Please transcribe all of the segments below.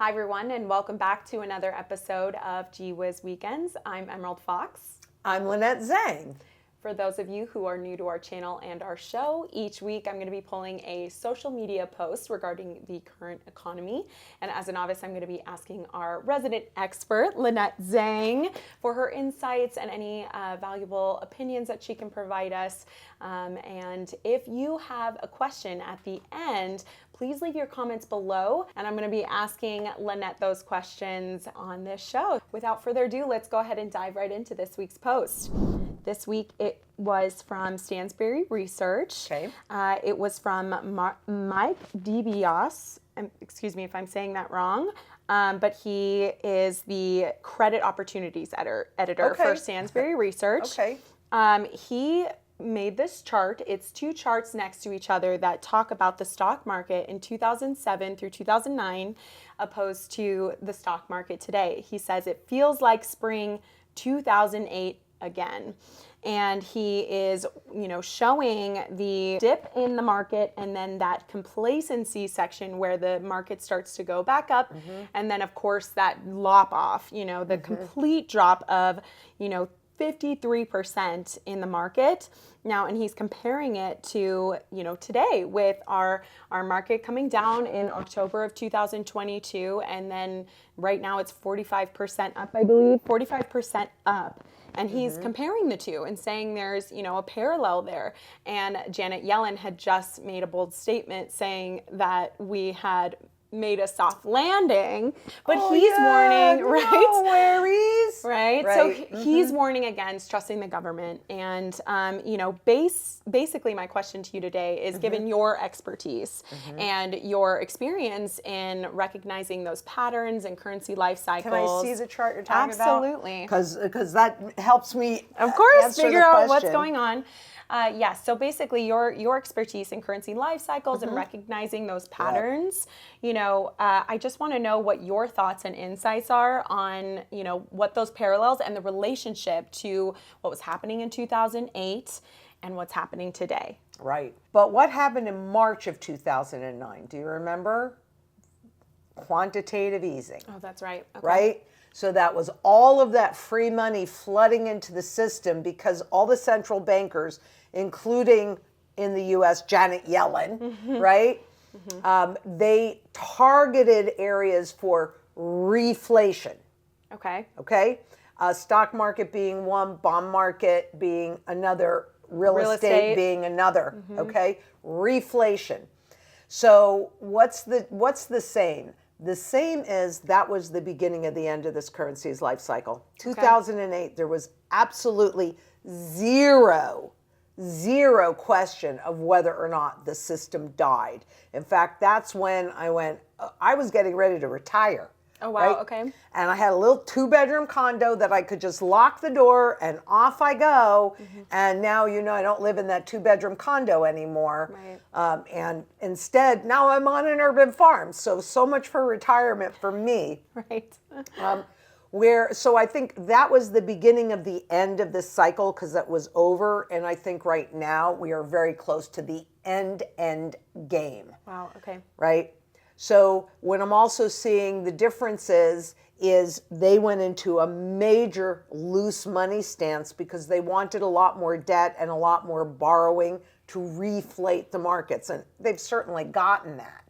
Hi everyone, and welcome back to another episode of GeeWhiz Weekends. I'm Emerald Fox. I'm Lynette Zang. For those of you who are new to our channel and our show, each week I'm going to be pulling a social media post regarding the current economy. And as a novice, I'm going to be asking our resident expert, Lynette Zang, for her insights and any valuable opinions that she can provide us. And if you have a question at the end, please leave your comments below, and I'm going to be asking Lynette those questions on this show. Without further ado, let's go ahead and dive right into this week's post. This week it was from Stansberry Research. Okay. It was from Mike DeBias. Excuse me if I'm saying that wrong, but he is the credit opportunities editor for Stansberry Research. Okay. He made this chart. It's two charts next to each other that talk about the stock market in 2007 through 2009 opposed to the stock market today. He says it feels like spring 2008 again. And he is, showing the dip in the market and then that complacency section where the market starts to go back up. And then of course that lop off, the complete drop of, 53% in the market now, and he's comparing it to today with our market coming down in October of 2022, and then right now it's 45% up, I believe, 45% up. And he's comparing the two and saying there's, a parallel there. And Janet Yellen had just made a bold statement saying that we had made a soft landing, but he's warning, right? No worries. Right? So he's warning against trusting the government. And, basically my question to you today is, given your expertise and your experience in recognizing those patterns and currency life cycles. Can I see the chart you're talking about? Absolutely. Because that helps me of course, answer figure the out what's question. going on. Yes, so basically your expertise in currency life cycles and recognizing those patterns, I just want to know what your thoughts and insights are on, what those parallels and the relationship to what was happening in 2008 and what's happening today. Right. But what happened in March of 2009? Do you remember? Quantitative easing. Oh, that's right. Okay. Right? So that was all of that free money flooding into the system because all the central bankers, including in the U.S., Janet Yellen, right? They targeted areas for reflation. Okay. Okay? Stock market being one, bond market being another, real estate being another. Okay? Reflation. So what's the same? The same is that was the beginning of the end of this currency's life cycle. 2008, there was absolutely zero question of whether or not the system died. In fact, that's when I was getting ready to retire. Oh, wow, right? okay. And I had a little 2-bedroom condo that I could just lock the door and off I go. And now, I don't live in that 2-bedroom condo anymore. Right. And instead, now I'm on an urban farm. So much for retirement for me. Right. So I think that was the beginning of the end of this cycle because that was over. And I think right now we are very close to the end game. Wow, okay. Right? So what I'm also seeing the differences is they went into a major loose money stance because they wanted a lot more debt and a lot more borrowing to reflate the markets. And they've certainly gotten that.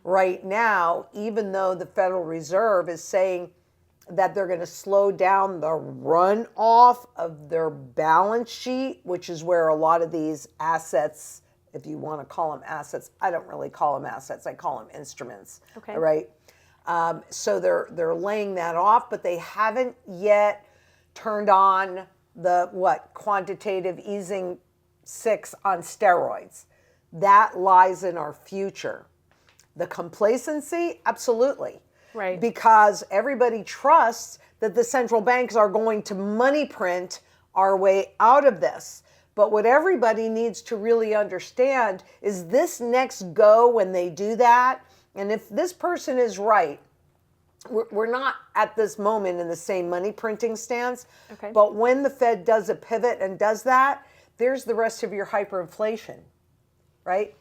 Right now, even though the Federal Reserve is saying that they're going to slow down the runoff of their balance sheet, which is where a lot of these assets, if you want to call them assets, I don't really call them assets, I call them instruments. Okay. Right? So they're laying that off, but they haven't yet turned on the quantitative easing 6 on steroids. That lies in our future. The complacency, absolutely. Right. Because everybody trusts that the central banks are going to money print our way out of this. But what everybody needs to really understand is this next go when they do that, and if this person is right, we're not at this moment in the same money printing stance, but when the Fed does a pivot and does that, there's the rest of your hyperinflation, right?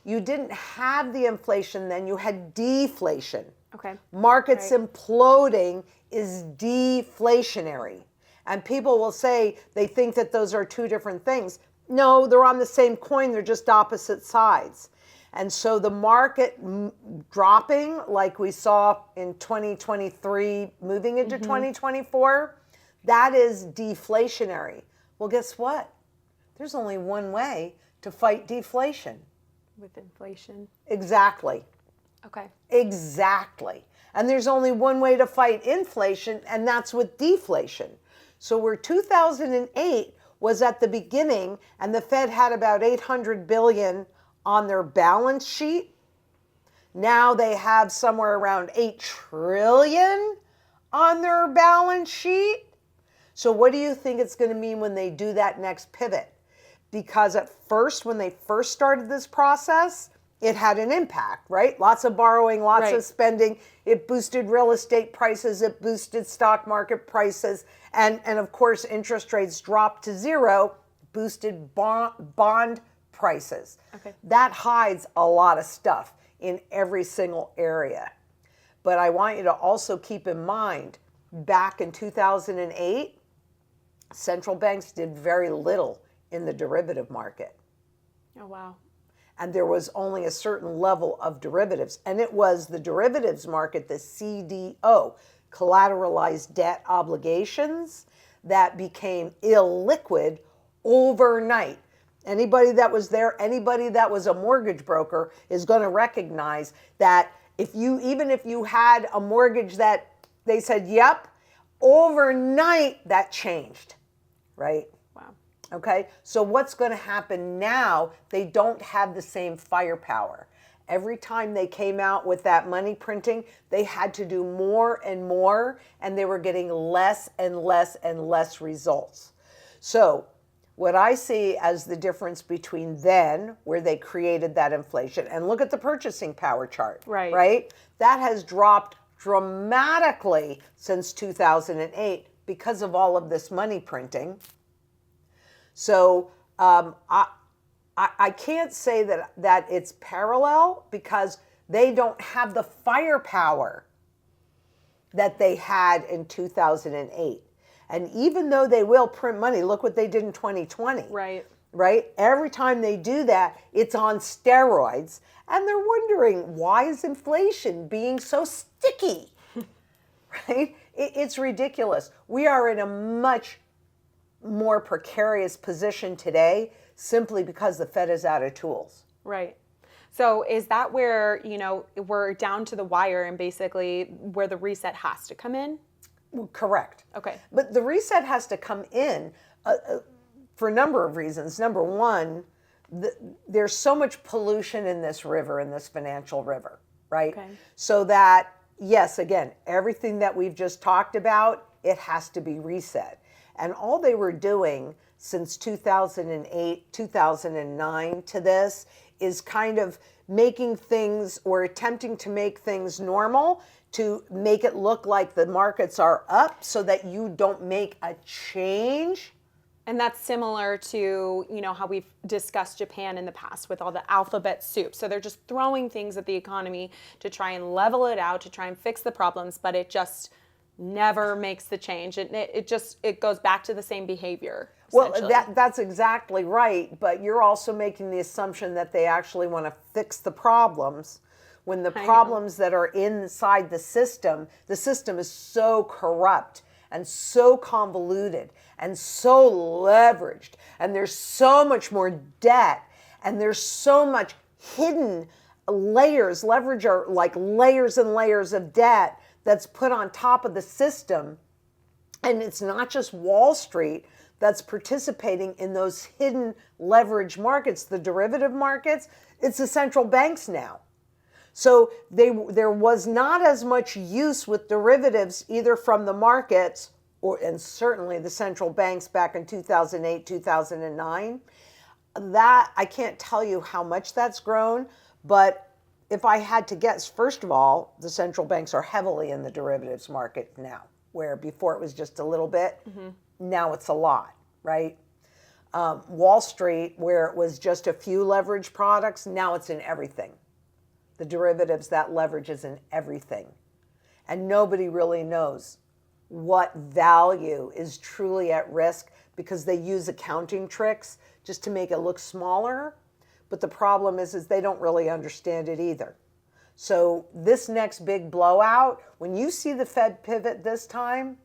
You didn't have the inflation then, you had deflation. Okay. Markets Right. imploding is deflationary. And people will say they think that those are two different things. No, they're on the same coin, they're just opposite sides. And so the market dropping, like we saw in 2023, moving into 2024, that is deflationary. Well, guess what? There's only one way to fight deflation. With inflation. Exactly. Okay. Exactly. And there's only one way to fight inflation, and that's with deflation. So where 2008 was at the beginning, and the Fed had about 800 billion on their balance sheet, now they have somewhere around 8 trillion on their balance sheet. So what do you think it's going to mean when they do that next pivot? Because at first, when they first started this process, it had an impact, right? Lots of borrowing, lots Right. of spending. It boosted real estate prices. It boosted stock market prices. And of course, interest rates dropped to zero, boosted bond prices. Okay. That hides a lot of stuff in every single area. But I want you to also keep in mind, back in 2008, central banks did very little in the derivative market. Oh, wow. And there was only a certain level of derivatives. And it was the derivatives market, the CDO, collateralized debt obligations, that became illiquid overnight. Anybody that was there, anybody that was a mortgage broker is going to recognize that even if you had a mortgage that they said, yep, overnight that changed, right? Wow. Okay, so what's going to happen now? They don't have the same firepower. Every time they came out with that money printing, they had to do more and more, and they were getting less and less and less results. So what I see as the difference between then, where they created that inflation, and look at the purchasing power chart, right? That has dropped dramatically since 2008 because of all of this money printing. So I can't say that it's parallel because they don't have the firepower that they had in 2008. And even though they will print money, look what they did in 2020. Right. Right? Every time they do that, it's on steroids. And they're wondering, why is inflation being so sticky? Right? It's ridiculous. We are in a much more precarious position today simply because the Fed is out of tools. Right. So is that where, we're down to the wire and basically where the reset has to come in? Correct. Okay. But the reset has to come in for a number of reasons. Number one, there's so much pollution in this river, in this financial river, right? Okay. So that, yes, again, everything that we've just talked about, it has to be reset. And all they were doing since 2008, 2009 to this is kind of making things or attempting to make things normal to make it look like the markets are up so that you don't make a change. And that's similar to, how we've discussed Japan in the past with all the alphabet soup. So they're just throwing things at the economy to try and level it out, to try and fix the problems, but it just never makes the change. It goes back to the same behavior. Well, that's exactly right, but you're also making the assumption that they actually want to fix the problems when the problems that are inside the system is so corrupt and so convoluted and so leveraged, and there's so much more debt, and there's so much hidden layers. Leverage are like layers and layers of debt that's put on top of the system. And it's not just Wall Street that's participating in those hidden leverage markets, the derivative markets, it's the central banks now. So there was not as much use with derivatives either from the markets and certainly the central banks back in 2008, 2009. That, I can't tell you how much that's grown, but if I had to guess, first of all, the central banks are heavily in the derivatives market now, where before it was just a little bit, now it's a lot, right? Wall Street, where it was just a few leverage products, now it's in everything. The derivatives, that leverage is in everything. And nobody really knows what value is truly at risk because they use accounting tricks just to make it look smaller. But the problem is they don't really understand it either. So this next big blowout, when you see the Fed pivot this time,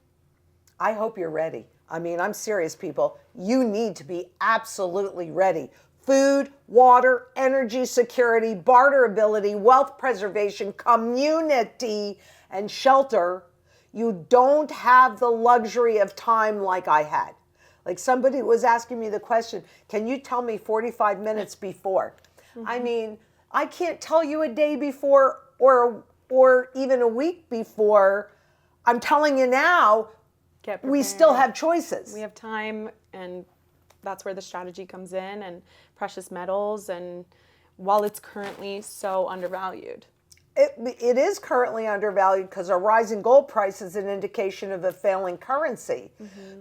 I hope you're ready. I mean, I'm serious, people. You need to be absolutely ready. Food, water, energy security, barterability, wealth preservation, community, and shelter. You don't have the luxury of time like I had. Like somebody was asking me the question, can you tell me 45 minutes before? I mean, I can't tell you a day before or even a week before. I'm telling you now, we still have choices. We have time, and that's where the strategy comes in, and precious metals, and while it's currently so undervalued. It is currently undervalued because a rising gold price is an indication of a failing currency.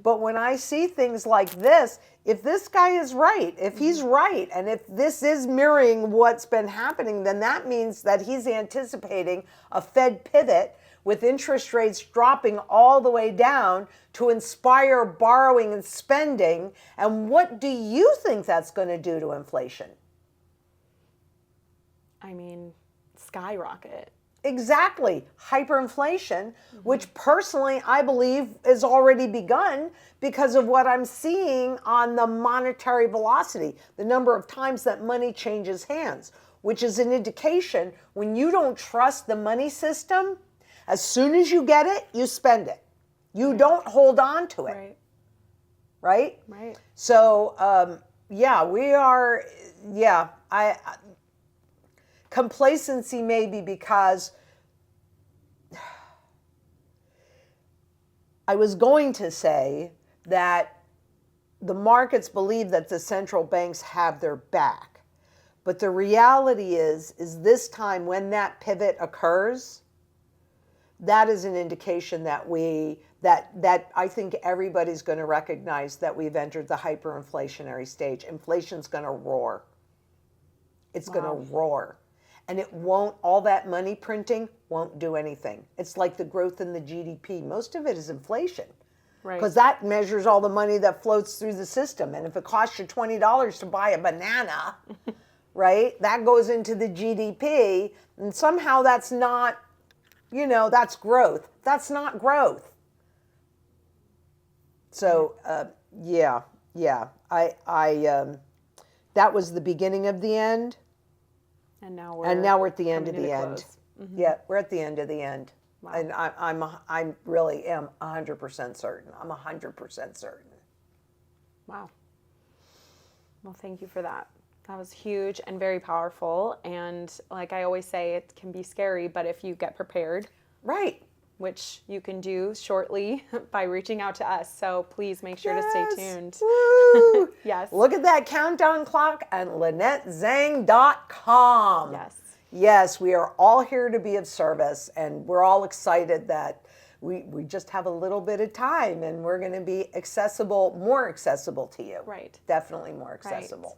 But when I see things like this, if this guy is right, if he's right, and if this is mirroring what's been happening, then that means that he's anticipating a Fed pivot with interest rates dropping all the way down to inspire borrowing and spending. And what do you think that's going to do to inflation? I mean, skyrocket. Exactly. Hyperinflation, which personally I believe is already begun because of what I'm seeing on the monetary velocity, the number of times that money changes hands, which is an indication when you don't trust the money system, as soon as you get it, you spend it. You don't hold on to it. Right? Right. So, we are, complacency maybe because I was going to say that the markets believe that the central banks have their back. But the reality is this time when that pivot occurs, that is an indication that that I think everybody's going to recognize that we've entered the hyperinflationary stage. Inflation's going to roar. It's going to roar. And it won't, all that money printing won't do anything. It's like the growth in the GDP. Most of it is inflation. Right. Because that measures all the money that floats through the system. And if it costs you $20 to buy a banana, right, that goes into the GDP. And somehow that's not, that's growth. That's not growth. So, that was the beginning of the end. And now we're at the end of the end. Yeah, we're at the end of the end. Wow. And I really am 100% certain. I'm 100% certain. Wow. Well, thank you for that. That was huge and very powerful. And like I always say, it can be scary, but if you get prepared. Right. Which you can do shortly by reaching out to us. So please make sure to stay tuned. Woo. Yes. Look at that countdown clock at LynetteZang.com. Yes. Yes, we are all here to be of service, and we're all excited that we just have a little bit of time, and we're going to be more accessible to you. Right. Definitely more accessible. Right.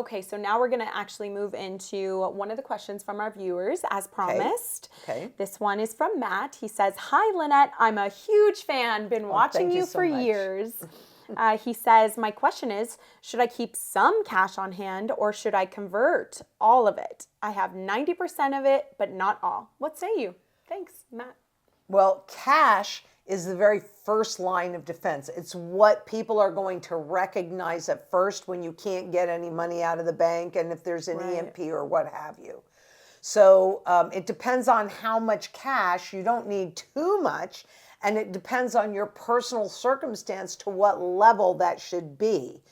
Okay, so now we're going to actually move into one of the questions from our viewers, as promised. Okay. This one is from Matt. He says, "Hi, Lynette. I'm a huge fan. Been watching you for years." He says, "My question is, should I keep some cash on hand or should I convert all of it? I have 90% of it, but not all. What say you?" Thanks, Matt. Well, cash is the very first line of defense. It's what people are going to recognize at first when you can't get any money out of the bank and if there's an EMP or what have you. So it depends on how much cash. You don't need too much, and it depends on your personal circumstance to what level that should be.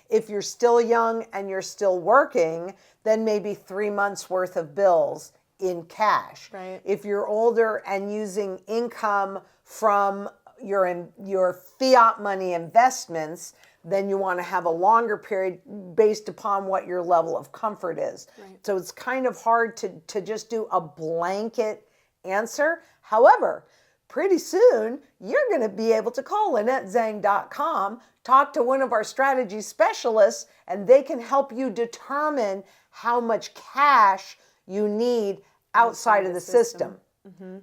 If you're still young and you're still working, then maybe 3 months worth of bills in cash. Right. If you're older and using income from your fiat money investments, then you want to have a longer period based upon what your level of comfort is. Right. So it's kind of hard to just do a blanket answer. However, pretty soon you're going to be able to call LynetteZang.com, talk to one of our strategy specialists, and they can help you determine how much cash you need outside of the system.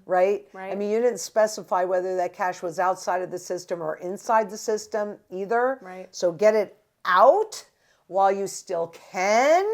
right? Right. I mean, you didn't specify whether that cash was outside of the system or inside the system either. Right. So get it out while you still can.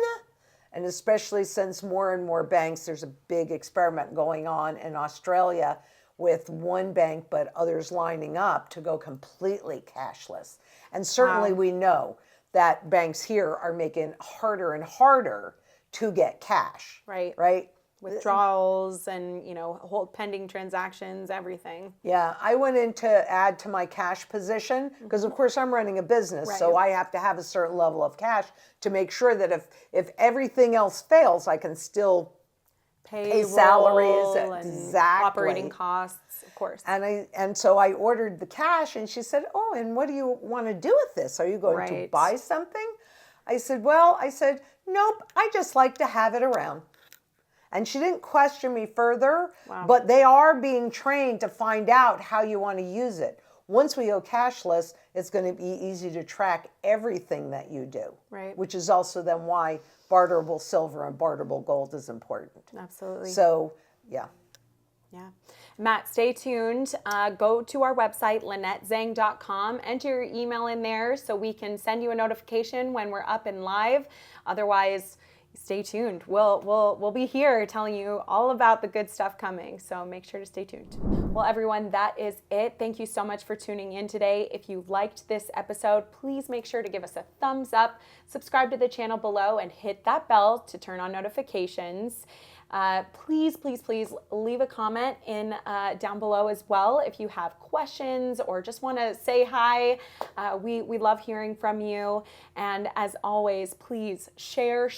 And especially since more and more banks, there's a big experiment going on in Australia with one bank, but others lining up to go completely cashless. And certainly we know that banks here are making harder and harder to get cash. Right. Right? Withdrawals and, hold pending transactions, everything. Yeah, I went in to add to my cash position because, of course, I'm running a business, so I have to have a certain level of cash to make sure that if everything else fails, I can still pay salaries, and operating costs, of course. And so I ordered the cash, and she said, "Oh, and what do you want to do with this? Are you going to buy something?" I said, "Nope, I just like to have it around." And she didn't question me further, but they are being trained to find out how you want to use it. Once we go cashless, it's going to be easy to track everything that you do, which is also then why barterable silver and barterable gold is important. Absolutely. So, yeah. Yeah. Matt, stay tuned. Go to our website, LynetteZang.com. Enter your email in there so we can send you a notification when we're up and live. Otherwise, stay tuned. We'll be here telling you all about the good stuff coming. So make sure to stay tuned. Well, everyone, that is it. Thank you so much for tuning in today. If you liked this episode, please make sure to give us a thumbs up, subscribe to the channel below, and hit that bell to turn on notifications. Please leave a comment in down below as well if you have questions or just want to say hi. We love hearing from you. And as always, please share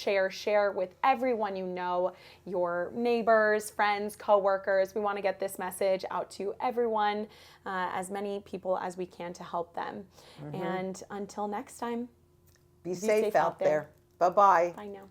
with everyone you know, your neighbors, friends, coworkers. We want to get this message out to everyone, as many people as we can to help them. And until next time, be safe out there. Bye-bye. Bye now.